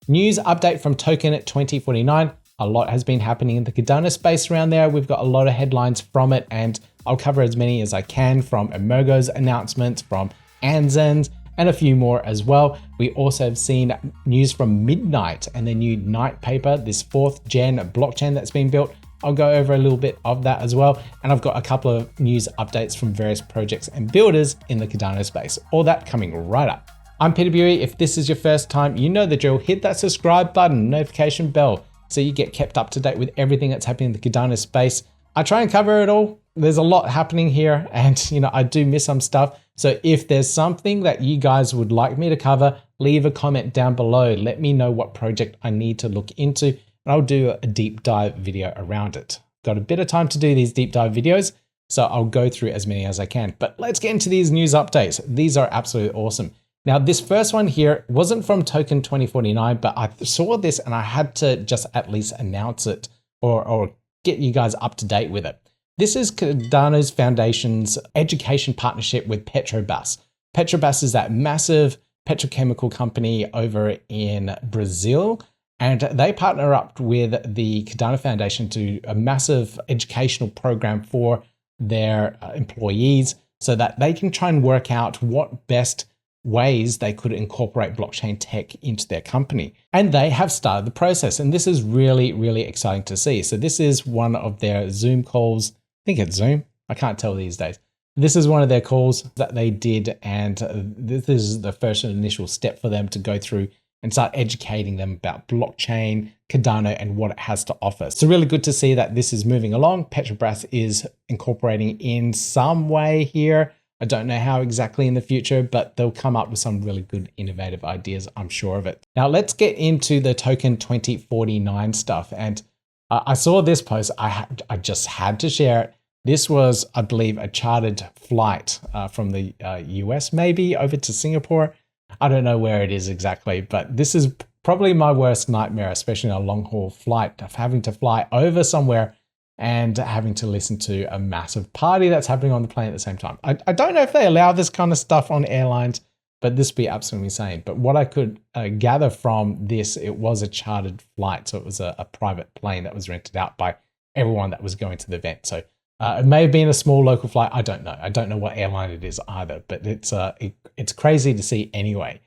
News update from Token 2049. A lot has been happening in the Cardano space around there. We've got a lot of headlines from it, and I'll cover as many as I can, from Emurgo's announcements, from Anzen's, and a few more as well. We also have seen news from Midnight and the new nightpaper, this 4th gen blockchain that's been built. I'll go over a little bit of that as well. And I've got a couple of news updates from various projects and builders in the Cardano space. All that coming right up. I'm Peter Bury. If this is your first time, you know the drill. Hit that subscribe button, notification bell, so you get kept up to date with everything that's happening in the Cardano space. I try and cover it all. There's a lot happening here, and I do miss some stuff. So if there's something that you guys would like me to cover, leave a comment down below. Let me know what project I need to look into, and I'll do a deep dive video around it. Got a bit of time to do these deep dive videos, so I'll go through as many as I can. But let's get into these news updates. These are absolutely awesome. Now, this first one here wasn't from Token 2049, but I saw this and I had to just at least announce it or get you guys up to date with it. This is Cardano's Foundation's education partnership with Petrobras. Petrobras is that massive petrochemical company over in Brazil, and they partner up with the Cardano Foundation to do a massive educational program for their employees so that they can try and work out what best ways they could incorporate blockchain tech into their company. And they have started the process. And this is really, really exciting to see. So this is one of their Zoom calls. I think it's Zoom. I can't tell these days. This is one of their calls that they did. And this is the first initial step for them to go through and start educating them about blockchain, Cardano, and what it has to offer. So really good to see that this is moving along. Petrobras is incorporating in some way here. I don't know how exactly in the future, but they'll come up with some really good innovative ideas, I'm sure of it. Now let's get into the Token 2049 stuff. And I saw this post, I just had to share it. This was, I believe, a chartered flight from the US, maybe over to Singapore. I don't know where it is exactly, but this is probably my worst nightmare, especially on a long haul flight, of having to fly over somewhere and having to listen to a massive party that's happening on the plane at the same time. I don't know if they allow this kind of stuff on airlines, but this would be absolutely insane. But what I could gather from this, it was a chartered flight. So it was a private plane that was rented out by everyone that was going to the event. So it may have been a small local flight. I don't know. I don't know what airline it is either, but it's crazy to see anyway.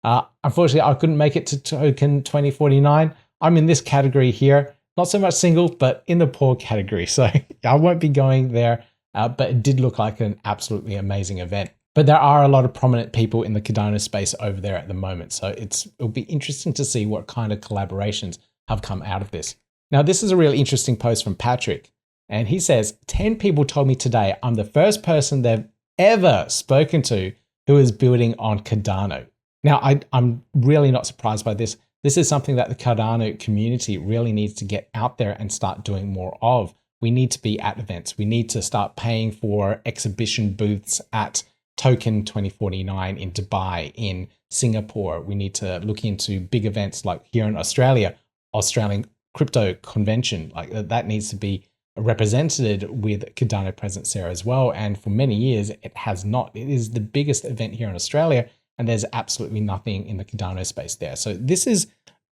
Unfortunately, I couldn't make it to Token 2049. I'm in this category here. Not so much single, but in the poor category. So I won't be going there, but it did look like an absolutely amazing event. But there are a lot of prominent people in the Cardano space over there at the moment. So it'll be interesting to see what kind of collaborations have come out of this. Now, this is a really interesting post from Patrick. And he says, 10 people told me today I'm the first person they've ever spoken to who is building on Cardano. Now, I'm really not surprised by this. This is something that the Cardano community really needs to get out there and start doing more of. We need to be at events. We need to start paying for exhibition booths at Token 2049 in Dubai, in Singapore. We need to look into big events like here in Australia, Australian Crypto Convention. Like that needs to be represented with Cardano presence there as well. And for many years, it has not. It is the biggest event here in Australia, and there's absolutely nothing in the Cardano space there. So this is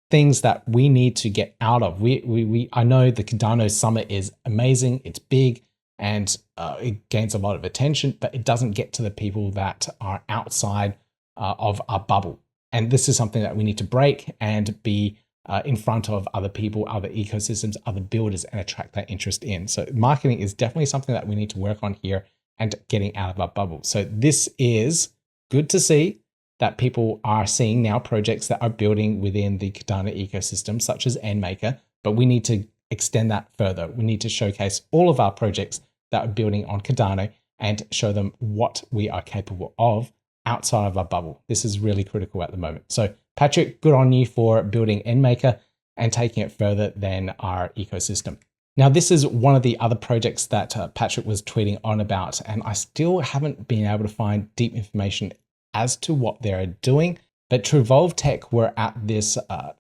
things that we need to get out of. I know the Cardano Summit is amazing. It's big and it gains a lot of attention, but it doesn't get to the people that are outside of our bubble. And this is something that we need to break and be in front of other people, other ecosystems, other builders, and attract that interest in. So marketing is definitely something that we need to work on here and getting out of our bubble. So this is good to see that people are seeing now projects that are building within the Cardano ecosystem, such as Endmaker, but we need to extend that further. We need to showcase all of our projects that are building on Cardano and show them what we are capable of outside of our bubble. This is really critical at the moment. So Patrick, good on you for building Endmaker and taking it further than our ecosystem. Now, this is one of the other projects that Patrick was tweeting on about, and I still haven't been able to find deep information as to what they're doing. But Trivolve Tech were at this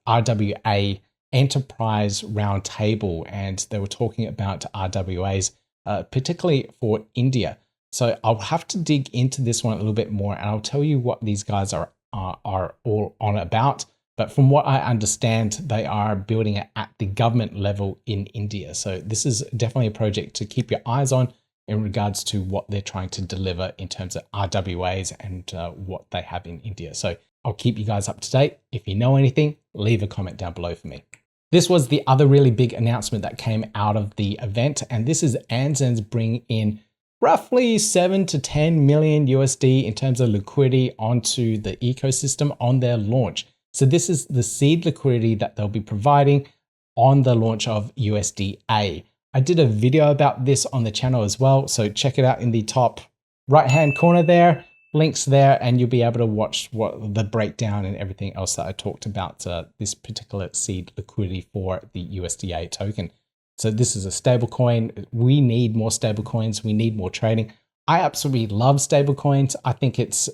RWA enterprise roundtable, and they were talking about RWAs, particularly for India. So I'll have to dig into this one a little bit more, and I'll tell you what these guys are all on about. But from what I understand, they are building it at the government level in India. So this is definitely a project to keep your eyes on in regards to what they're trying to deliver in terms of RWAs and what they have in India. So I'll keep you guys up to date. If you know anything, leave a comment down below for me. This was the other really big announcement that came out of the event. And this is Anzen's bringing in roughly 7 to 10 million USD in terms of liquidity onto the ecosystem on their launch. So this is the seed liquidity that they'll be providing on the launch of USDA. I did a video about this on the channel as well. So check it out in the top right-hand corner there, links there, and you'll be able to watch what the breakdown and everything else that I talked about this particular seed liquidity for the USDA token. So this is a stable coin. We need more stable coins. We need more trading. I absolutely love stable coins. I think it's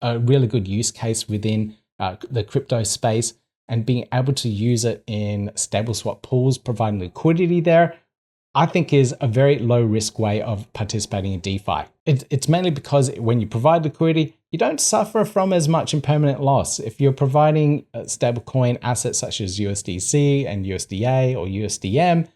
a really good use case within the crypto space, and being able to use it in stable swap pools, providing liquidity there, I think is a very low risk way of participating in DeFi. It's mainly because when you provide liquidity, you don't suffer from as much impermanent loss. If you're providing stablecoin assets such as USDC and USDA or USDM,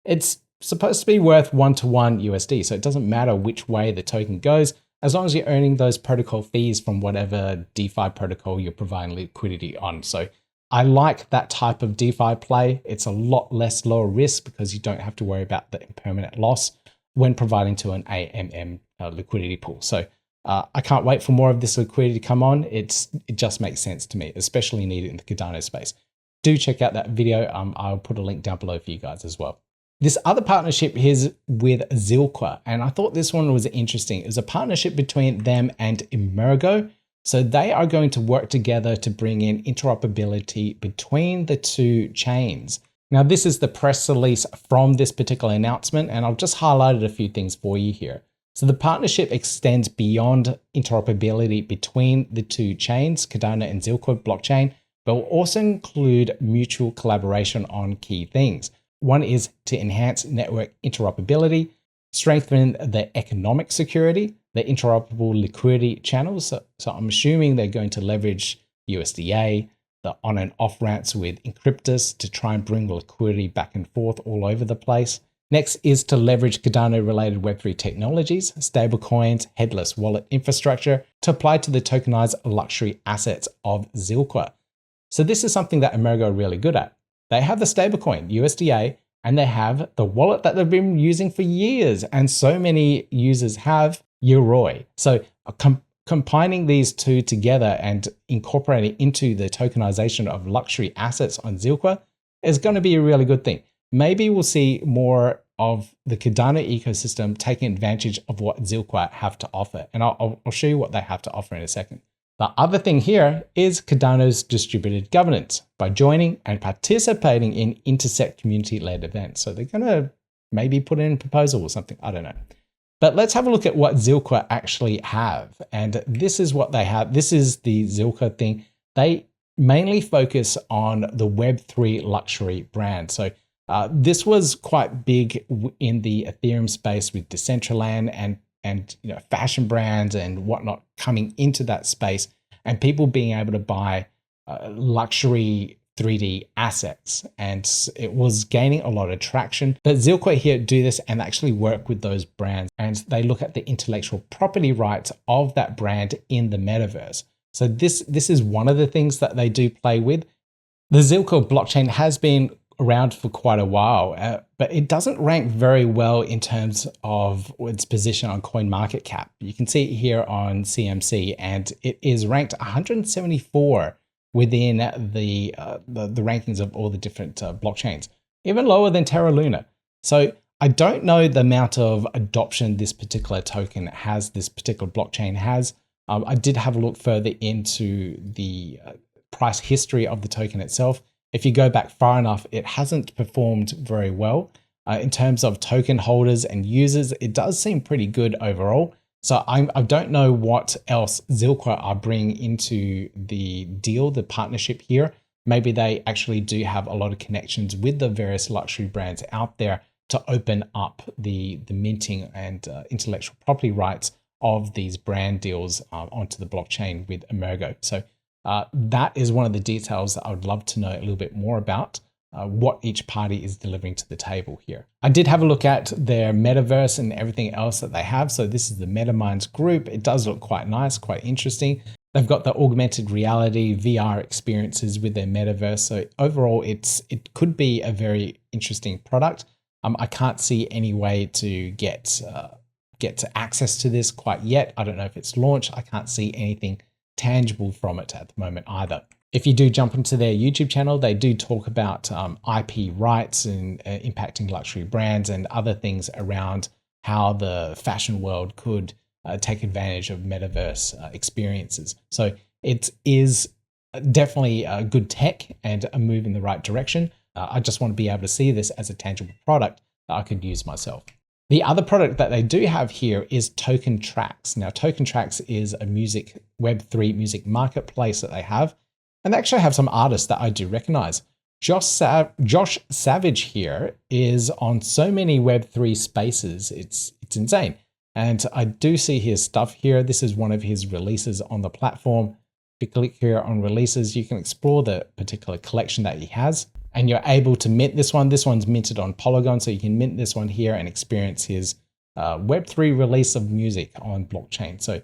it's supposed to be worth 1-to-1 USD. So it doesn't matter which way the token goes, as long as you're earning those protocol fees from whatever DeFi protocol you're providing liquidity on. So I like that type of DeFi play. It's a lot less lower risk because you don't have to worry about the impermanent loss when providing to an AMM liquidity pool. So I can't wait for more of this liquidity to come on. It just makes sense to me, especially needed in the Cardano space. Do check out that video. I'll put a link down below for you guys as well. This other partnership is with Ziliqa, and I thought this one was interesting. It was a partnership between them and Emurgo. So they are going to work together to bring in interoperability between the two chains. Now, this is the press release from this particular announcement, and I've just highlighted a few things for you here. So the partnership extends beyond interoperability between the two chains, Cardano and Ziliqa blockchain, but will also include mutual collaboration on key things. One is to enhance network interoperability, strengthen the economic security, the interoperable liquidity channels. So I'm assuming they're going to leverage USDA, the on and off ramps with encryptors to try and bring liquidity back and forth all over the place. Next is to leverage Cardano related Web3 technologies, stablecoins, headless wallet infrastructure to apply to the tokenized luxury assets of Ziliqa. So this is something that Emurgo are really good at. They have the stablecoin, USDA, and they have the wallet that they've been using for years, and so many users have Yoroi. So combining these two together and incorporating into the tokenization of luxury assets on Ziliqa is going to be a really good thing. Maybe we'll see more of the Cardano ecosystem taking advantage of what Ziliqa have to offer, and I'll show you what they have to offer in a second. The other thing here is Cardano's distributed governance by joining and participating in Intersect community-led events. So they're going to maybe put in a proposal or something. I don't know. But let's have a look at what Ziliqa actually have. And this is what they have. This is the Ziliqa thing. They mainly focus on the Web3 luxury brand. So this was quite big in the Ethereum space with Decentraland and fashion brands and whatnot coming into that space, and people being able to buy luxury 3D assets, and it was gaining a lot of traction. But Ziliqa here do this and actually work with those brands, and they look at the intellectual property rights of that brand in the metaverse. So this is one of the things that they do play with. The Ziliqa blockchain has been around for quite a while, but it doesn't rank very well in terms of its position on CoinMarketCap. You can see it here on CMC, and it is ranked 174 within the rankings of all the different blockchains, even lower than Terra Luna. So I don't know the amount of adoption this particular token has, this particular blockchain has. I did have a look further into the price history of the token itself. If you go back far enough, it hasn't performed very well. In terms of token holders and users, it does seem pretty good overall. So I don't know what else Ziliqa are bringing into the deal, the partnership here. Maybe they actually do have a lot of connections with the various luxury brands out there to open up the minting and intellectual property rights of these brand deals onto the blockchain with Emurgo. So That is one of the details that I would love to know a little bit more about. What each party is delivering to the table here. I did have a look at their metaverse and everything else that they have. So this is the MetaMinds group. It does look quite nice, quite interesting. They've got the augmented reality VR experiences with their metaverse. So overall, it could be a very interesting product. I can't see any way to get to access to this quite yet. I don't know if it's launched. I can't see anything tangible from it at the moment either. If you do jump into their YouTube channel, they do talk about IP rights and impacting luxury brands and other things around how the fashion world could take advantage of metaverse experiences. So it is definitely a good tech and a move in the right direction. I just want to be able to see this as a tangible product that I could use myself. The other product that they do have here is Token Tracks. Now, Token Tracks is a Web3 music marketplace that they have. And they actually have some artists that I do recognize. Josh Savage here is on so many Web3 spaces. It's insane. And I do see his stuff here. This is one of his releases on the platform. If you click here on releases, you can explore the particular collection that he has. And you're able to mint this one. This one's minted on Polygon. So you can mint this one here and experience his Web3 release of music on blockchain. So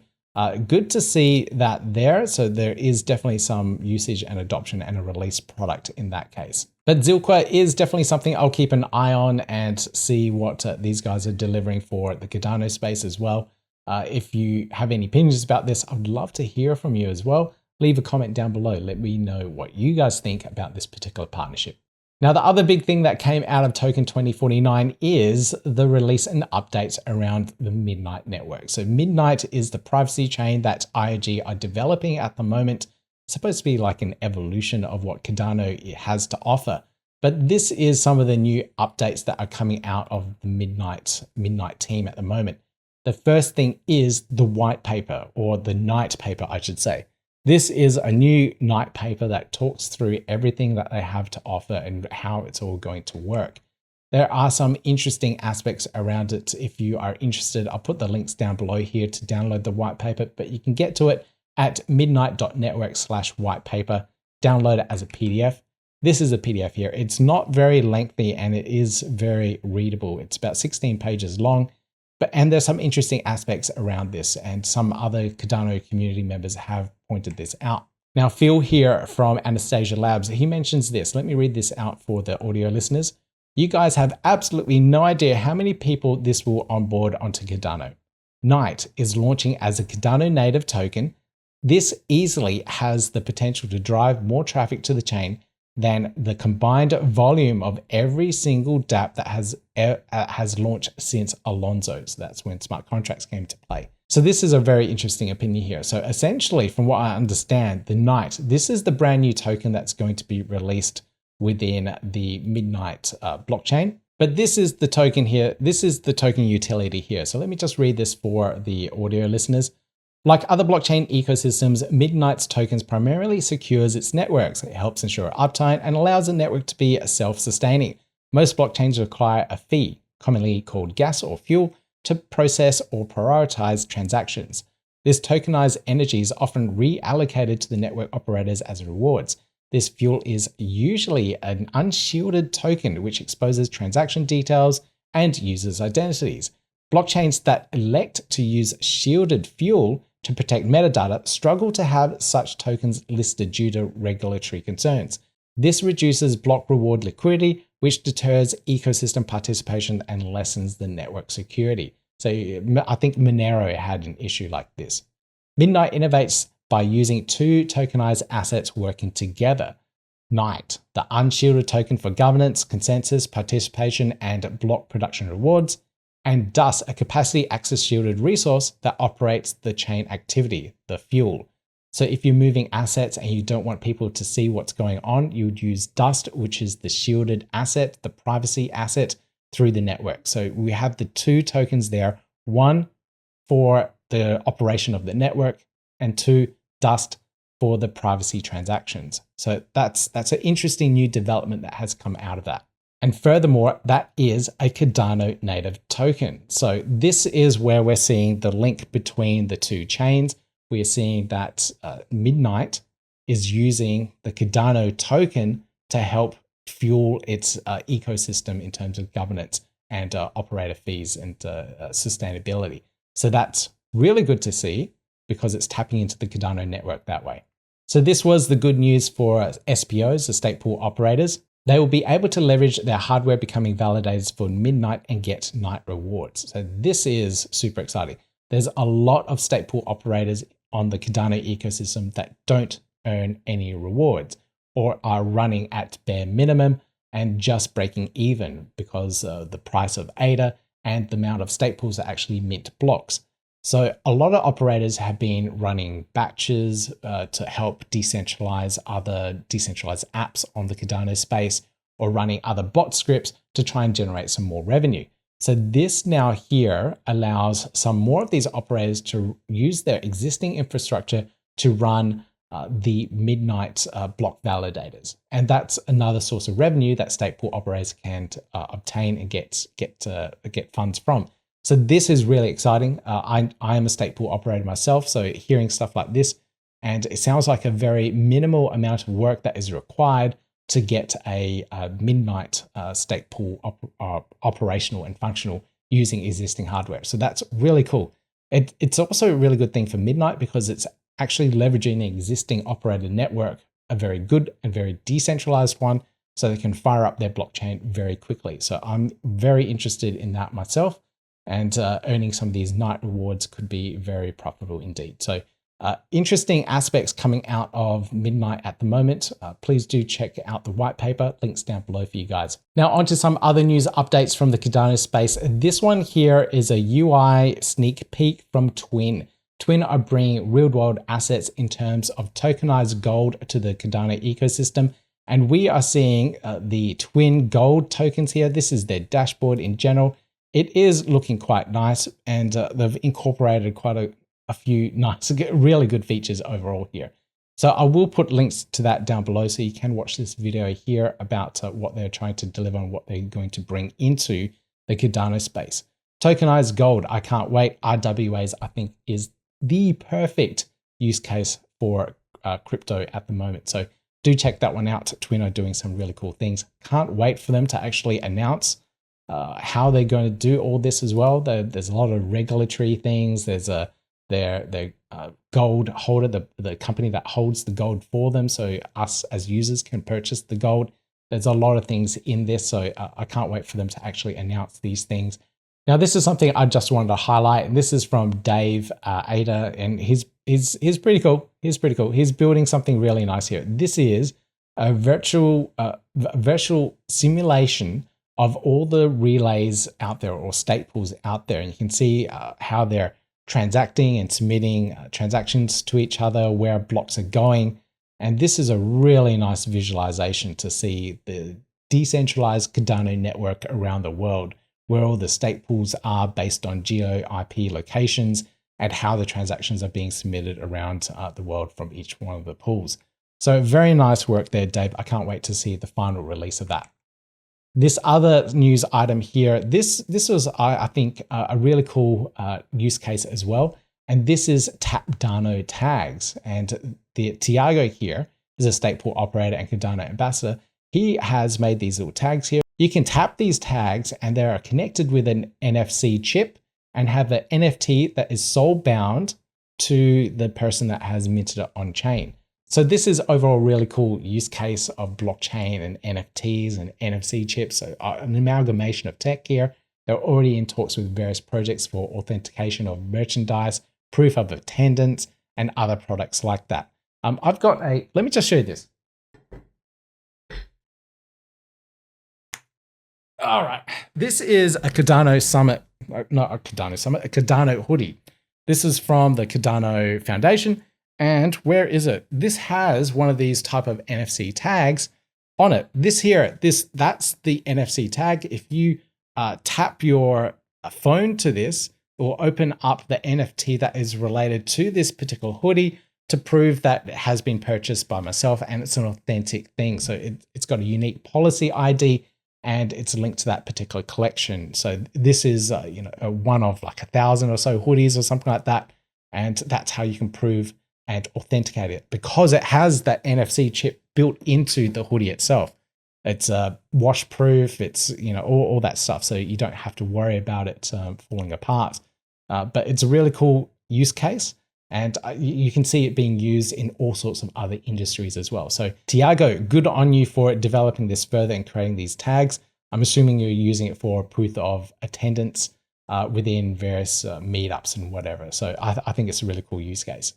good to see that there. So there is definitely some usage and adoption and a release product in that case. But Ziliqa is definitely something I'll keep an eye on and see what these guys are delivering for the Cardano space as well. If you have any opinions about this, I'd love to hear from you as well. Leave a comment down below. Let me know what you guys think about this particular partnership. Now, the other big thing that came out of Token 2049 is the release and updates around the Midnight network. So Midnight is the privacy chain that IOG are developing at the moment. It's supposed to be like an evolution of what Cardano has to offer. But this is some of the new updates that are coming out of the Midnight team at the moment. The first thing is the white paper, or the night paper, I should say. This is a new night paper that talks through everything that they have to offer and how it's all going to work. There are some interesting aspects around it. If you are interested, I'll put the links down below here to download the white paper, but you can get to it at midnight.network/whitepaper. Download it as a PDF. This is a PDF here. It's not very lengthy and it is very readable. It's about 16 pages long. And there's some interesting aspects around this, and some other Cardano community members have pointed this out. Now, Phil here from Anastasia Labs, he mentions this. Let me read this out for the audio listeners. You guys have absolutely no idea how many people this will onboard onto Cardano. Night is launching as a Cardano native token. This easily has the potential to drive more traffic to the chain than the combined volume of every single dApp that has launched since Alonzo. So that's when smart contracts came to play. So this is a very interesting opinion here. So essentially, from what I understand, the Night, this is the brand new token that's going to be released within the Midnight blockchain. But this is the token here. This is the token utility here. So let me just read this for the audio listeners. Like other blockchain ecosystems, Midnight's tokens primarily secures its networks. It helps ensure uptime and allows the network to be self-sustaining. Most blockchains require a fee, commonly called gas or fuel, to process or prioritize transactions. This tokenized energy is often reallocated to the network operators as rewards. This fuel is usually an unshielded token which exposes transaction details and users' identities. Blockchains that elect to use shielded fuel to protect metadata struggle to have such tokens listed due to regulatory concerns. This reduces block reward liquidity, which deters ecosystem participation and lessens the network security. So I think Monero had an issue like this. Midnight innovates by using two tokenized assets working together. Night, the unshielded token for governance, consensus, participation, and block production rewards. And Dust, a capacity access shielded resource that operates the chain activity, the fuel. So if you're moving assets and you don't want people to see what's going on, you would use Dust, which is the shielded asset, the privacy asset through the network. So we have the two tokens there, one for the operation of the network and two, Dust for the privacy transactions. So that's an interesting new development that has come out of that. And furthermore, that is a Cardano native token. So this is where we're seeing the link between the two chains. We are seeing that Midnight is using the Cardano token to help fuel its ecosystem in terms of governance and operator fees and sustainability. So that's really good to see because it's tapping into the Cardano network that way. So this was the good news for SPOs, the stake pool operators. They will be able to leverage their hardware becoming validators for Midnight and get night rewards. So this is super exciting. There's a lot of stake pool operators on the Cardano ecosystem that don't earn any rewards or are running at bare minimum and just breaking even because the price of ADA and the amount of stake pools that actually mint blocks. So a lot of operators have been running batches to help decentralize other decentralized apps on the Cardano space or running other bot scripts to try and generate some more revenue. So this now here allows some more of these operators to use their existing infrastructure to run the Midnight block validators. And that's another source of revenue that stake pool operators can obtain and get funds from. So this is really exciting. I am a stake pool operator myself, so hearing stuff like this, and it sounds like a very minimal amount of work that is required to get a Midnight stake pool operational and functional using existing hardware. So that's really cool. It's also a really good thing for Midnight because it's actually leveraging an existing operator network, a very good and very decentralized one, so they can fire up their blockchain very quickly. So I'm very interested in that myself, and earning some of these night rewards could be very profitable indeed. So interesting aspects coming out of Midnight at the moment. Please do check out the white paper, links down below for you guys. Now on to some other news updates from the Cardano space. This one here is a UI sneak peek from Twin. Twin are bringing real world assets in terms of tokenized gold to the Cardano ecosystem. And we are seeing the Twin gold tokens here. This is their dashboard in general. It is looking quite nice, and they've incorporated quite a few nice, really good features overall here. So I will put links to that down below so you can watch this video here about what they're trying to deliver and what they're going to bring into the Cardano space. Tokenized gold, I can't wait. RWAs, I think, is the perfect use case for crypto at the moment. So do check that one out. Twin are doing some really cool things. Can't wait for them to actually announce how they're going to do all this as well. There's a lot of regulatory things. There's their gold holder, the company that holds the gold for them, so us as users can purchase the gold. There's a lot of things in this, so I can't wait for them to actually announce these things. Now, this is something I just wanted to highlight, and this is from Dave Ada, and he's pretty cool. He's pretty cool. He's building something really nice here. This is a virtual simulation of all the relays out there or stake pools out there, and you can see how they're transacting and submitting transactions to each other, where blocks are going. And this is a really nice visualization to see the decentralized Cardano network around the world, where all the stake pools are based on geo IP locations and how the transactions are being submitted around the world from each one of the pools. So very nice work there, Dave. I can't wait to see the final release of that. This other news item here, this was, I think, a really cool use case as well. And this is TapDano tags. And the Tiago here is a stake pool operator and Cardano ambassador. He has made these little tags here. You can tap these tags and they are connected with an NFC chip and have an NFT that is soul bound to the person that has minted it on chain. So this is overall really cool use case of blockchain and NFTs and NFC chips. So an amalgamation of tech here. They're already in talks with various projects for authentication of merchandise, proof of attendance, and other products like that. I've got let me just show you this. All right, this is a Cardano Summit, not a Cardano Summit, a Cardano hoodie. This is from the Cardano Foundation. And where is it? This has one of these type of NFC tags on it. This here, that's the NFC tag. If you tap your phone to this, it will open up the NFT that is related to this particular hoodie to prove that it has been purchased by myself and it's an authentic thing. So it's got a unique policy ID and it's linked to that particular collection. So this is one of like 1,000 or so hoodies or something like that. And that's how you can prove and authenticate it because it has that NFC chip built into the hoodie itself. It's wash proof, it's, you know, all that stuff. So you don't have to worry about it falling apart. But it's a really cool use case. And you can see it being used in all sorts of other industries as well. So Tiago, good on you for developing this further and creating these tags. I'm assuming you're using it for proof of attendance within various meetups and whatever. So I think it's a really cool use case.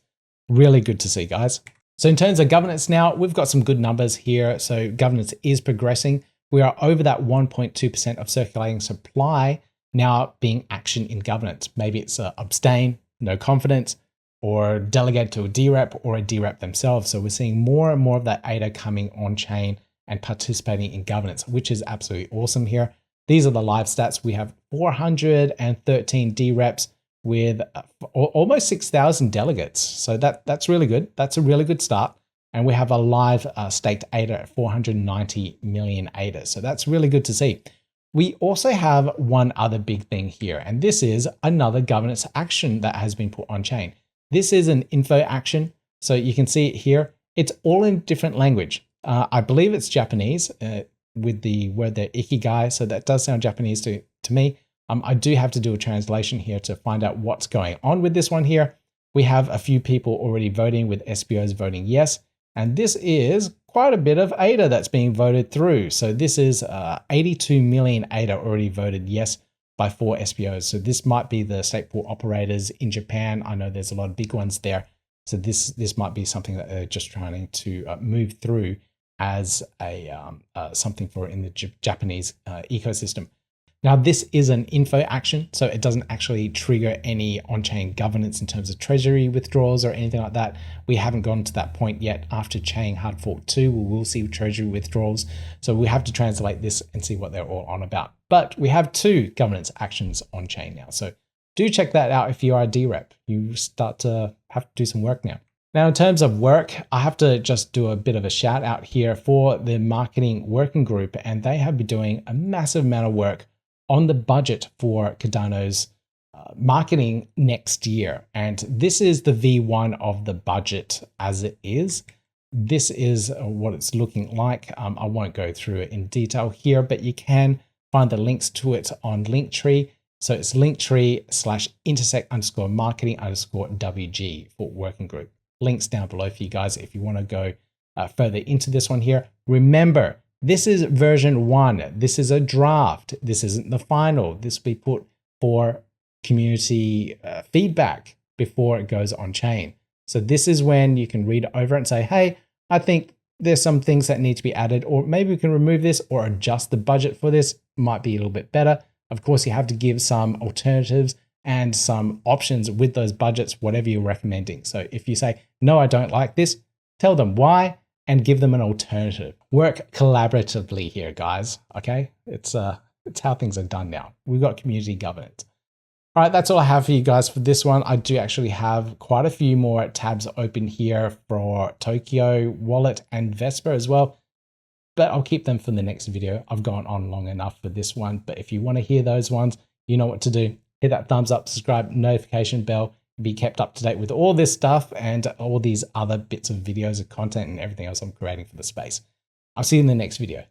Really good to see, guys. So in terms of governance now, we've got some good numbers here. So governance is progressing. We are over that 1.2% of circulating supply now being action in governance. Maybe it's abstain, no confidence, or delegate to a DREP or a DREP themselves. So we're seeing more and more of that ADA coming on chain and participating in governance, which is absolutely awesome here. These are the live stats. We have 413 DREPs with almost 6,000 delegates. So that's really good. That's a really good start. And we have a live staked ADA at 490 million ADA. So that's really good to see. We also have one other big thing here, and this is another governance action that has been put on chain. This is an info action. So you can see it here. It's all in different language. I believe it's Japanese with the word there, ikigai. So that does sound Japanese to me. I do have to do a translation here to find out what's going on with this one here. We have a few people already voting with SPOs voting yes. And this is quite a bit of ADA that's being voted through. So this is 82 million ADA already voted yes by 4 SPOs. So this might be the state pool operators in Japan. I know there's a lot of big ones there. So this might be something that they're just trying to move through as a something for in the Japanese ecosystem. Now, this is an info action, so it doesn't actually trigger any on-chain governance in terms of treasury withdrawals or anything like that. We haven't gotten to that point yet. After chain hard fork 2, we will see treasury withdrawals. So we have to translate this and see what they're all on about. But we have 2 governance actions on chain now. So do check that out if you are a DREP. You start to have to do some work now. Now, in terms of work, I have to just do a bit of a shout out here for the marketing working group, and they have been doing a massive amount of work on the budget for Cardano's marketing next year. And this is the V1 of the budget as it is. This is what it's looking like. I won't go through it in detail here, but you can find the links to it on Linktree. So it's Linktree/intersect_marketing_WG for working group. Links down below for you guys if you want to go further into this one here. Remember, this is version 1. This is a draft. This isn't the final. This will be put for community feedback before it goes on chain. So this is when you can read over it and say, hey, I think there's some things that need to be added, or maybe we can remove this or adjust the budget for this. Might be a little bit better. Of course, you have to give some alternatives and some options with those budgets, whatever you're recommending. So if you say, no, I don't like this, tell them why and give them an alternative. Work collaboratively here, guys. Okay, it's how things are done now. We've got community governance. All right, that's all I have for you guys for this one. I do actually have quite a few more tabs open here for Tokyo, Wallet, and Vespa as well, but I'll keep them for the next video. I've gone on long enough for this one, but if you want to hear those ones, you know what to do. Hit that thumbs up, subscribe, notification bell, be kept up to date with all this stuff and all these other bits of videos of content and everything else I'm creating for the space. I'll see you in the next video.